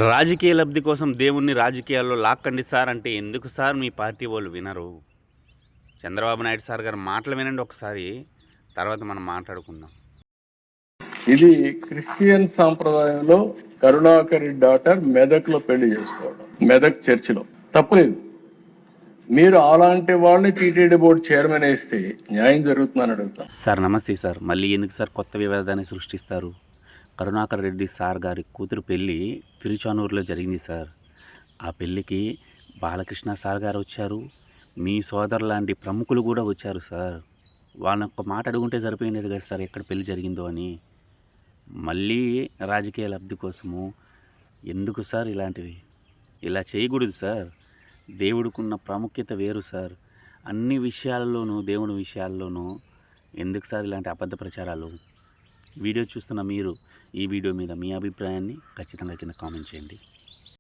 రాజకీయ లబ్ధి కోసం దేవుణ్ణి రాజకీయాల్లో లాక్కండి సార్ అంటే ఎందుకు సార్ మీ పార్టీ వాళ్ళు వినరు? చంద్రబాబు నాయుడు సార్ గారి మాటలు వినండి ఒకసారి. తర్వాత మనం మాట్లాడుకుందాం. ఇది క్రిస్టియన్ సాంప్రదాయంలో కరుణాకరి డాటర్ మెదక్లో పెళ్లి చేసుకోవడం, మెదక్ చర్చిలో తప్పులేదు. మీరు అలాంటి వాళ్ళని టీటీడీ బోర్డు చైర్మన్ వేస్తే న్యాయం జరుగుతుందని అడుగుతాం. సార్ నమస్తే సార్. మళ్ళీ ఎందుకు సార్ కొత్త వివాదాన్ని సృష్టిస్తారు? కరుణాకర్ రెడ్డి సార్ గారి కూతురు పెళ్ళి తిరుచానూరులో జరిగింది సార్. ఆ పెళ్ళికి బాలకృష్ణ సార్ గారు వచ్చారు, మీ సోదరు లాంటి ప్రముఖులు కూడా వచ్చారు సార్. వాళ్ళని ఒక్క మాట అడుగుంటే సరిపోయినది కదా సార్ ఎక్కడ పెళ్ళి జరిగిందో అని. మళ్ళీ రాజకీయ లబ్ధి కోసము ఎందుకు సార్ ఇలాంటివి? ఇలా చేయకూడదు సార్. దేవుడికున్న ప్రాముఖ్యత వేరు సార్. అన్ని విషయాల్లోనూ, దేవుని విషయాల్లోనూ ఎందుకు సార్ ఇలాంటి అబద్ధ ప్రచారాలు? వీడియో చూస్తున్న మీరు ఈ వీడియో మీద మీ అభిప్రాయాన్ని ఖచ్చితంగా కింద కామెంట్ చేయండి.